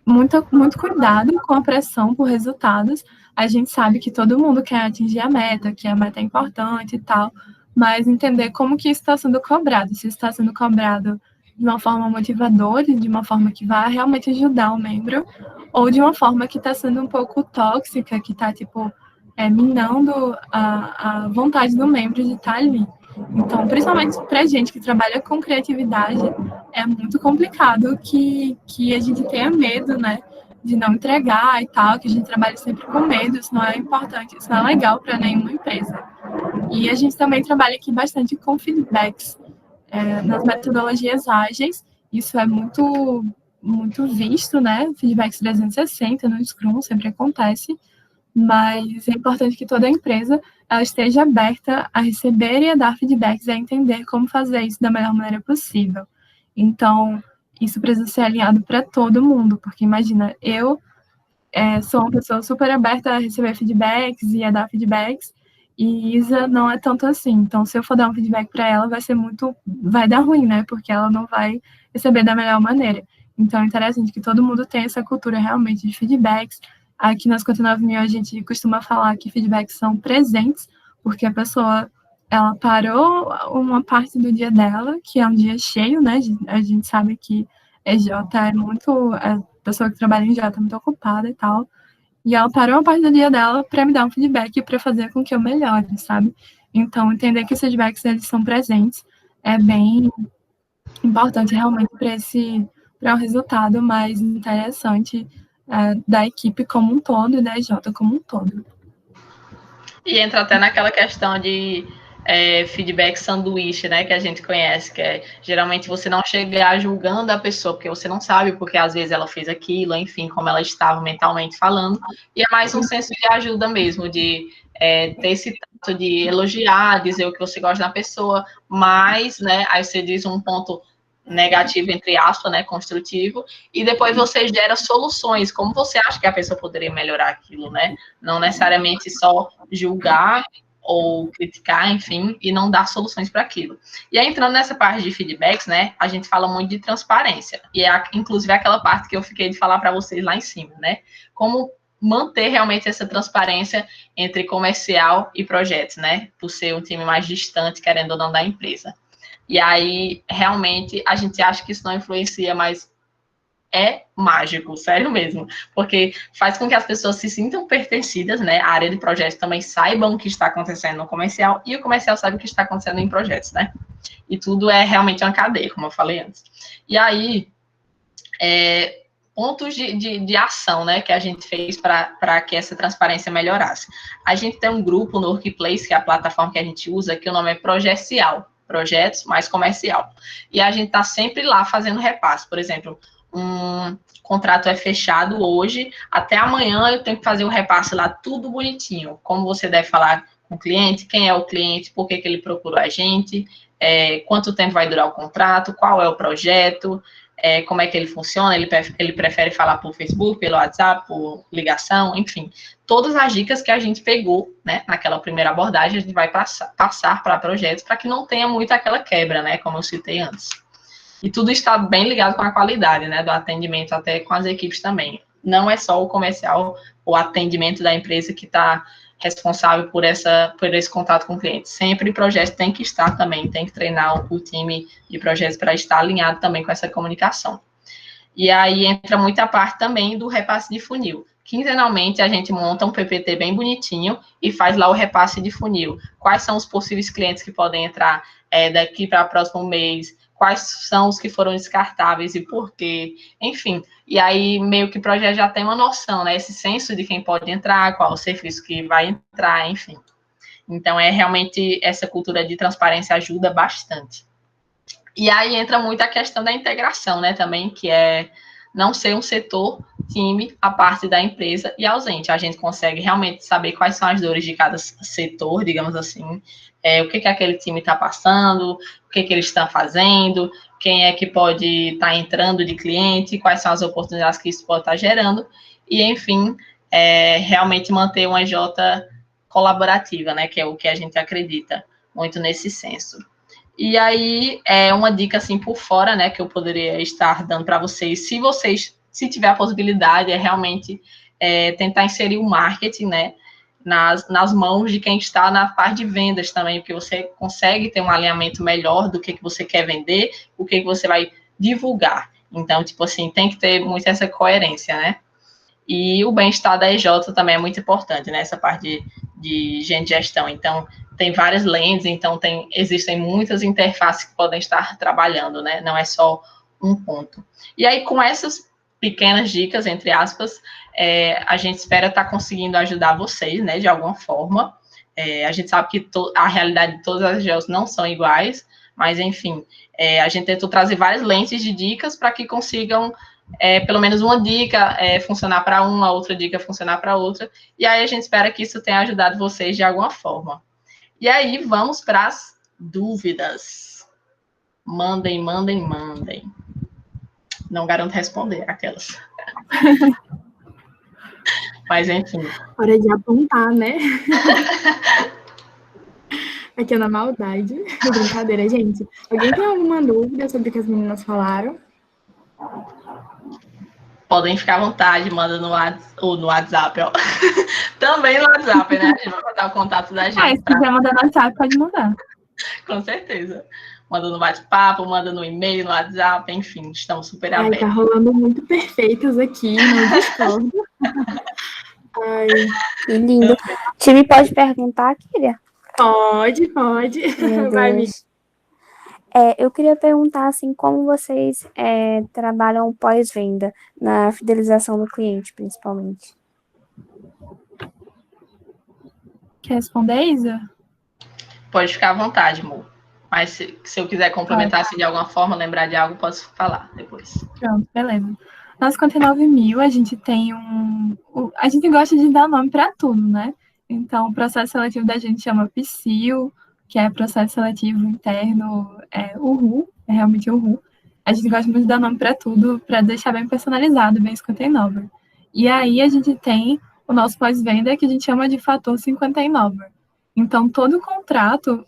muito cuidado com a pressão por resultados. A gente sabe que todo mundo quer atingir a meta, que a meta é importante e tal, mas entender como que isso está sendo cobrado, se está sendo cobrado de uma forma motivadora, de uma forma que vai realmente ajudar o membro, ou de uma forma que está sendo um pouco tóxica, que está, tipo, minando a vontade do membro de estar ali. Então, principalmente para a gente que trabalha com criatividade, é muito complicado que a gente tenha medo, né, de não entregar e tal, que a gente trabalha sempre com medo, isso não é importante, isso não é legal para nenhuma empresa. E a gente também trabalha aqui bastante com feedbacks nas metodologias ágeis, isso é muito visto, né? Feedbacks 360 no Scrum sempre acontece, mas é importante que toda empresa ela esteja aberta a receber e a dar feedbacks e a entender como fazer isso da melhor maneira possível. Então, isso precisa ser alinhado para todo mundo, porque imagina, eu sou uma pessoa super aberta a receber feedbacks e a dar feedbacks, e Isa não é tanto assim. Então, se eu for dar um feedback para ela, vai dar ruim, né? Porque ela não vai receber da melhor maneira. Então, é interessante que todo mundo tenha essa cultura realmente de feedbacks. Aqui nas 59.000 a gente costuma falar que feedbacks são presentes, porque a pessoa ela parou uma parte do dia dela, que é um dia cheio, né? A gente sabe que EJ é muito. A pessoa que trabalha em J é muito ocupada e tal. E ela parou uma parte do dia dela para me dar um feedback para fazer com que eu melhore, sabe? Então, entender que os feedbacks eles são presentes é bem importante realmente para um resultado mais interessante da equipe como um todo e da EJ como um todo. E entra até naquela questão de feedback sanduíche, né, que a gente conhece, que é geralmente você não chegar julgando a pessoa, porque você não sabe, porque às vezes ela fez aquilo, enfim, como ela estava mentalmente falando, e é mais um senso de ajuda mesmo, de ter esse tato de elogiar, dizer o que você gosta da pessoa, mas, né, aí você diz um ponto negativo, entre aspas, né, construtivo, e depois você gera soluções, como você acha que a pessoa poderia melhorar aquilo, né, não necessariamente só julgar ou criticar, enfim, e não dar soluções para aquilo. E aí, entrando nessa parte de feedbacks, né, a gente fala muito de transparência, e é inclusive aquela parte que eu fiquei de falar para vocês lá em cima, né, como manter realmente essa transparência entre comercial e projetos, né, por ser um time mais distante, querendo ou não, da empresa. E aí, realmente, a gente acha que isso não influencia, mas é mágico, sério mesmo, porque faz com que as pessoas se sintam pertencidas, né? A área de projetos também saibam o que está acontecendo no comercial e o comercial sabe o que está acontecendo em projetos, né? E tudo é realmente uma cadeia, como eu falei antes. E aí, pontos de ação, né, que a gente fez para que essa transparência melhorasse. A gente tem um grupo no Workplace, que é a plataforma que a gente usa, que o nome é Projecial, Projetos mais Comercial. E a gente está sempre lá fazendo repasse. Por exemplo, um contrato é fechado hoje, até amanhã eu tenho que fazer o repasse lá, tudo bonitinho. Como você deve falar com o cliente, quem é o cliente, por que ele procurou a gente, quanto tempo vai durar o contrato, qual é o projeto, como é que ele funciona, ele prefere falar por Facebook, pelo WhatsApp, por ligação, enfim. Todas as dicas que a gente pegou, né, naquela primeira abordagem, a gente vai passar para projetos para que não tenha muito aquela quebra, né, como eu citei antes. E tudo está bem ligado com a qualidade, né, do atendimento, até com as equipes também. Não é só o comercial, o atendimento da empresa que está responsável por esse contato com o cliente. Sempre o projeto tem que estar também, tem que treinar o time de projetos para estar alinhado também com essa comunicação. E aí entra muita parte também do repasse de funil. Quinzenalmente, a gente monta um PPT bem bonitinho e faz lá o repasse de funil. Quais são os possíveis clientes que podem entrar daqui para o próximo mês? Quais são os que foram descartáveis e por quê? Enfim, e aí meio que o projeto já tem uma noção, né? Esse senso de quem pode entrar, qual o serviço que vai entrar, enfim. Então, realmente essa cultura de transparência ajuda bastante. E aí entra muito a questão da integração, né, também, que é não ser um setor, time, a parte da empresa e ausente. A gente consegue realmente saber quais são as dores de cada setor, digamos assim, o que aquele time está passando, o que ele está fazendo, quem é que pode estar entrando de cliente, quais são as oportunidades que isso pode estar gerando, e, enfim, realmente manter uma EJ colaborativa, né, que é o que a gente acredita muito nesse senso. E aí, uma dica, assim, por fora, né, que eu poderia estar dando para vocês, se tiver a possibilidade, é realmente tentar inserir o marketing, né, nas mãos de quem está na parte de vendas também, porque você consegue ter um alinhamento melhor do que você quer vender, o que você vai divulgar. Então, tipo assim, tem que ter muito essa coerência, né? E o bem-estar da EJ também é muito importante, né? Essa parte de gestão. Então, tem várias lentes, então existem muitas interfaces que podem estar trabalhando, né? Não é só um ponto. E aí, com essas pequenas dicas, entre aspas, a gente espera estar conseguindo ajudar vocês, né, de alguma forma. A gente sabe que a realidade de todas as GEOs não são iguais, mas, enfim, a gente tentou trazer várias lentes de dicas para que consigam, pelo menos uma dica funcionar para uma, outra dica funcionar para outra, e aí a gente espera que isso tenha ajudado vocês de alguma forma. E aí, vamos para as dúvidas. Mandem, mandem, mandem. Não garanto responder aquelas. Mas, enfim. Hora de apontar, né? Aqui é na maldade. Brincadeira, gente. Alguém tem alguma dúvida sobre o que as meninas falaram? Podem ficar à vontade, manda no WhatsApp, ó. Também no WhatsApp, né? A gente vai botar o contato da gente. Se quiser mandar no WhatsApp, pode mandar. Com certeza. Manda no bate-papo, manda no e-mail, no WhatsApp, enfim, estamos super abertos. Tá rolando muito perfeitas aqui, não discordo. Ai, que lindo. O time pode perguntar, Kíria? Pode. Vai, eu queria perguntar, assim, como vocês trabalham pós-venda, na fidelização do cliente, principalmente. Quer responder, Isa? Pode ficar à vontade, amor. Mas se eu quiser complementar assim, de alguma forma, lembrar de algo, posso falar depois. Pronto, beleza. Nós, 59.000, a gente tem a gente gosta de dar nome para tudo, né? Então, o processo seletivo da gente chama PSIL, que é processo seletivo interno, URU, é realmente URU. A gente gosta muito de dar nome para tudo, para deixar bem personalizado, bem 59. E aí, a gente tem o nosso pós-venda, que a gente chama de fator 59. Então, todo contrato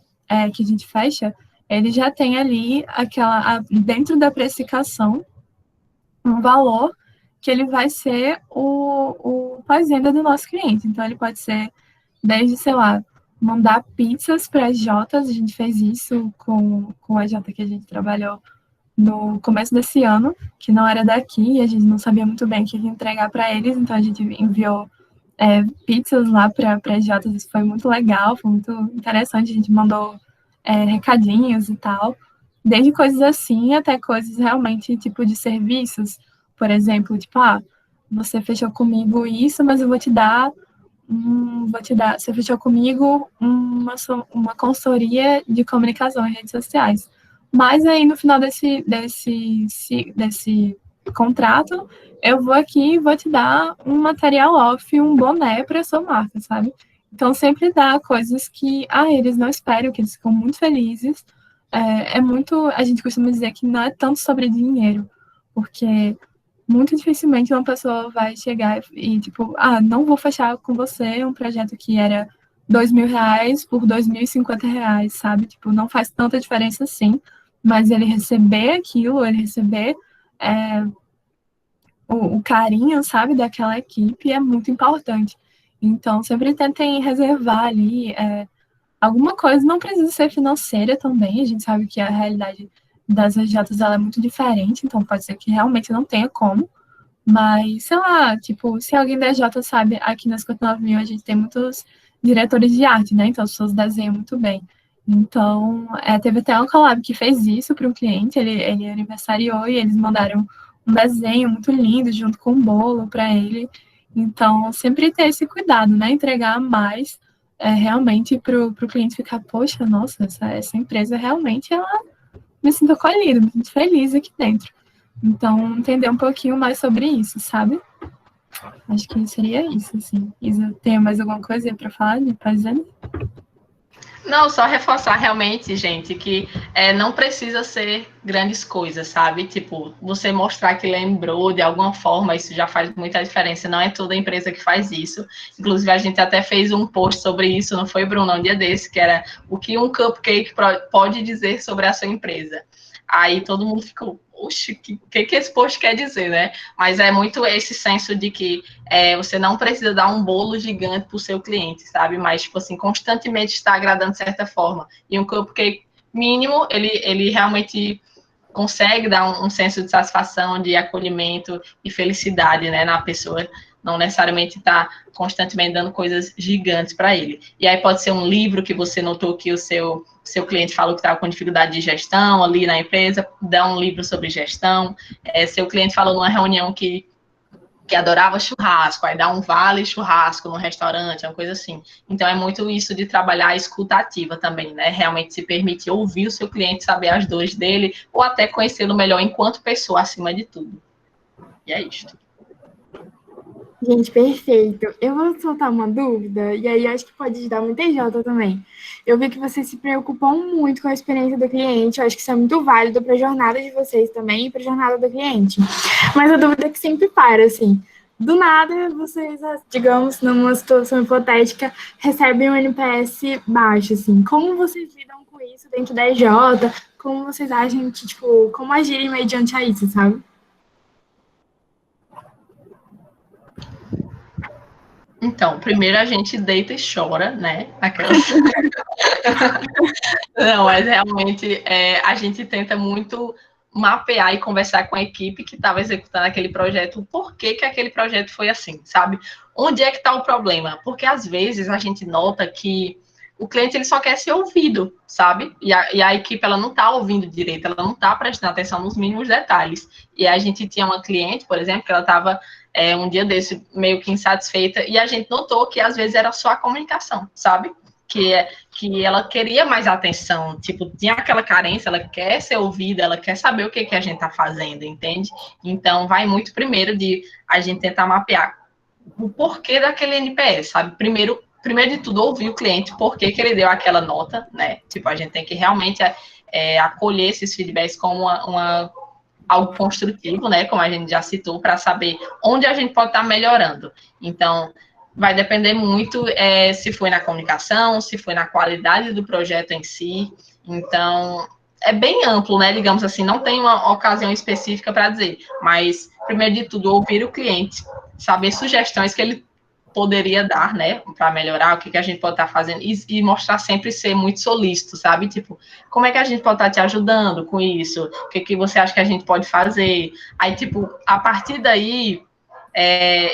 que a gente fecha, ele já tem ali dentro da precificação, um valor que ele vai ser o pós-venda do nosso cliente. Então, ele pode ser desde, sei lá, mandar pizzas para as Jotas. A gente fez isso com a Jota que a gente trabalhou no começo desse ano, que não era daqui, e a gente não sabia muito bem o que entregar para eles, então a gente enviou pizzas lá para as Jotas. Isso foi muito legal, foi muito interessante. A gente mandou recadinhos e tal, desde coisas assim até coisas realmente tipo de serviços, por exemplo, tipo, você fechou comigo isso, mas eu vou te dar, você fechou comigo uma consultoria de comunicação em redes sociais. Mas aí no final desse contrato, eu vou aqui e vou te dar um material off, um boné para a sua marca, sabe? Então, sempre dá coisas que eles não esperam, que eles ficam muito felizes. A gente costuma dizer que não é tanto sobre dinheiro, porque muito dificilmente uma pessoa vai chegar e, tipo, não vou fechar com você um projeto que era R$2.000 por R$2.050, sabe? Tipo, não faz tanta diferença assim, mas ele receber aquilo, ele receber o carinho, sabe, daquela equipe é muito importante. Então, sempre tentem reservar ali alguma coisa. Não precisa ser financeira também. A gente sabe que a realidade das RJs ela é muito diferente, então pode ser que realmente não tenha como. Mas, sei lá, tipo, se alguém da RJ sabe, aqui nas 59.000 a gente tem muitos diretores de arte, né? Então as pessoas desenham muito bem. Então, teve até um collab que fez isso para um cliente, ele aniversariou e eles mandaram um desenho muito lindo junto com um bolo para ele. Então, sempre ter esse cuidado, né? Entregar mais realmente para o cliente ficar, poxa, nossa, essa empresa realmente, ela me sinto acolhida, me sinto feliz aqui dentro. Então, entender um pouquinho mais sobre isso, sabe? Acho que seria isso, assim. Isa, tem mais alguma coisa para falar de pós-venda? Não, só reforçar realmente, gente, que não precisa ser grandes coisas, sabe? Tipo, você mostrar que lembrou de alguma forma, isso já faz muita diferença. Não é toda empresa que faz isso. Inclusive, a gente até fez um post sobre isso, não foi, Bruno? Um dia desse, que era o que um cupcake pode dizer sobre a sua empresa. Aí todo mundo ficou, oxe, o que esse post quer dizer, né? Mas é muito esse senso de que você não precisa dar um bolo gigante para o seu cliente, sabe? Mas, tipo assim, constantemente está agradando de certa forma. E um cupcake mínimo, ele realmente consegue dar um senso de satisfação, de acolhimento e felicidade, né, na pessoa, não necessariamente está constantemente dando coisas gigantes para ele. E aí pode ser um livro que você notou que o seu cliente falou que estava com dificuldade de gestão ali na empresa, dá um livro sobre gestão. Seu cliente falou numa reunião que adorava churrasco, aí dá um vale churrasco no restaurante, uma coisa assim. Então, é muito isso de trabalhar a escuta ativa também, né? Realmente se permitir ouvir o seu cliente, saber as dores dele, ou até conhecê-lo melhor enquanto pessoa, acima de tudo. E é isto. Gente, perfeito. Eu vou soltar uma dúvida, e aí acho que pode ajudar muita Jota também. Eu vi que vocês se preocupam muito com a experiência do cliente, eu acho que isso é muito válido para a jornada de vocês também e para a jornada do cliente. Mas a dúvida é que sempre para, assim, do nada, vocês, digamos, numa situação hipotética, recebem um NPS baixo, assim. Como vocês lidam com isso dentro da EJ? Como vocês agem, tipo, como agirem mediante a isso, sabe? Então, primeiro a gente deita e chora, né? Aquelas... Não, mas realmente a gente tenta muito mapear e conversar com a equipe que estava executando aquele projeto, o porquê que aquele projeto foi assim, sabe? Onde é que está o problema? Porque às vezes a gente nota que o cliente ele só quer ser ouvido, sabe? E a equipe ela não está ouvindo direito, ela não está prestando atenção nos mínimos detalhes. E a gente tinha uma cliente, por exemplo, que ela estava um dia desse meio que insatisfeita, e a gente notou que às vezes era só a comunicação, sabe? Que ela queria mais atenção, tipo, tinha aquela carência, ela quer ser ouvida, ela quer saber o que a gente está fazendo, entende? Então, vai muito primeiro de a gente tentar mapear o porquê daquele NPS, sabe? Primeiro de tudo, ouvir o cliente, por que ele deu aquela nota, né? Tipo, a gente tem que realmente acolher esses feedbacks como algo construtivo, né? Como a gente já citou, para saber onde a gente pode estar melhorando. Então, vai depender muito se foi na comunicação, se foi na qualidade do projeto em si. Então, é bem amplo, né? Digamos assim, não tem uma ocasião específica para dizer. Mas, primeiro de tudo, ouvir o cliente, saber sugestões que ele poderia dar, né, para melhorar, o que a gente pode estar fazendo, e mostrar sempre ser muito solícito, sabe? Tipo, como é que a gente pode estar te ajudando com isso? O que você acha que a gente pode fazer? Aí, tipo, a partir daí,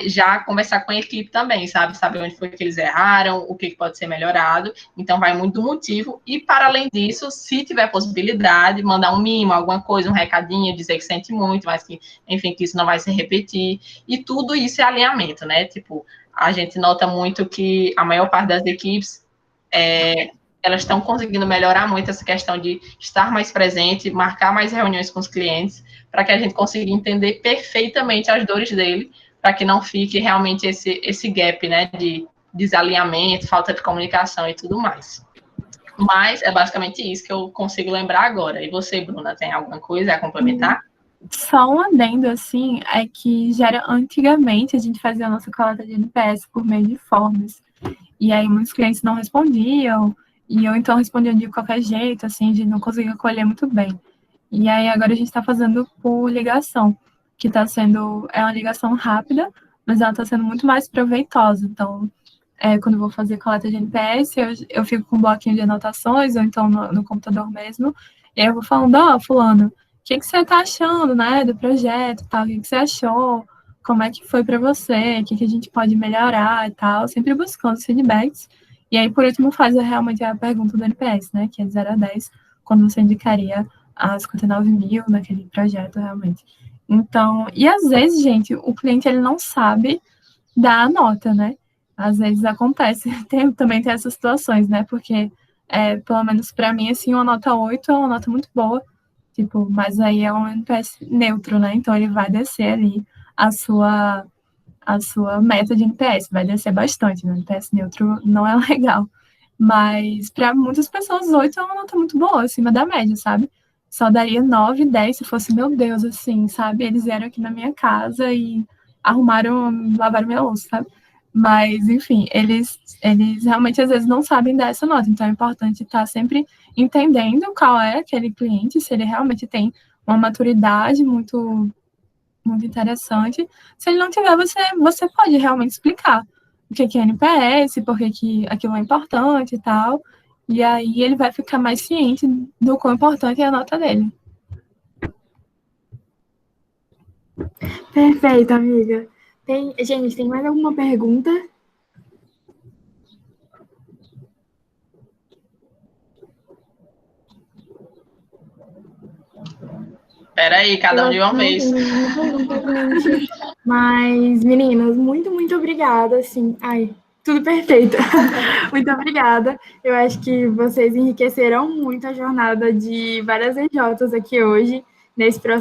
já conversar com a equipe também, sabe? Saber onde foi que eles erraram, o que pode ser melhorado. Então, vai muito do motivo. E, para além disso, se tiver possibilidade, mandar um mimo, alguma coisa, um recadinho, dizer que sente muito, mas que, enfim, que isso não vai se repetir. E tudo isso é alinhamento, né? Tipo, a gente nota muito que a maior parte das equipes, elas estão conseguindo melhorar muito essa questão de estar mais presente, marcar mais reuniões com os clientes, para que a gente consiga entender perfeitamente as dores dele, para que não fique realmente esse gap, né, de desalinhamento, falta de comunicação e tudo mais. Mas é basicamente isso que eu consigo lembrar agora. E você, Bruna, tem alguma coisa a complementar? Só um adendo, assim, é que antigamente a gente fazia a nossa coleta de NPS por meio de formas. E aí muitos clientes não respondiam, e eu então respondia de qualquer jeito, assim, a gente não conseguia colher muito bem. E aí agora a gente está fazendo por ligação, que é uma ligação rápida, mas ela está sendo muito mais proveitosa. Então, quando eu vou fazer coleta de NPS, eu fico com um bloquinho de anotações, ou então no computador mesmo, e aí eu vou falando, fulano, o que você está achando, né, do projeto, tal, o que você achou, como é que foi para você, o que a gente pode melhorar e tal, sempre buscando os feedbacks. E aí, por último, faz realmente a pergunta do NPS, né, que é de 0 a 10, quando você indicaria as 59 mil naquele projeto, realmente. Então, e às vezes, gente, o cliente, ele não sabe dar a nota, né? Às vezes acontece, também tem essas situações, né? Porque, pelo menos para mim, assim, uma nota 8 é uma nota muito boa, tipo, mas aí é um NPS neutro, né? Então, ele vai descer ali a sua meta de NPS, vai descer bastante, né? NPS neutro não é legal. Mas para muitas pessoas, 8 é uma nota muito boa, acima da média, sabe? Só daria 9, 10 se fosse, meu Deus, assim, sabe? Eles vieram aqui na minha casa e lavaram minha louça, sabe? Mas, enfim, eles realmente às vezes não sabem dar essa nota, então é importante estar sempre entendendo qual é aquele cliente, se ele realmente tem uma maturidade muito, muito interessante. Se ele não tiver, você pode realmente explicar o que é NPS, por que aquilo é importante e tal, e aí ele vai ficar mais ciente do quão importante é a nota dele. Perfeito, amiga. Gente, tem mais alguma pergunta? Peraí, cada um de uma vez. Mas, meninas, muito obrigada, assim. Ai, tudo perfeito. Muito obrigada. Eu acho que vocês enriqueceram muito a jornada de várias EJs aqui hoje, nesse processo.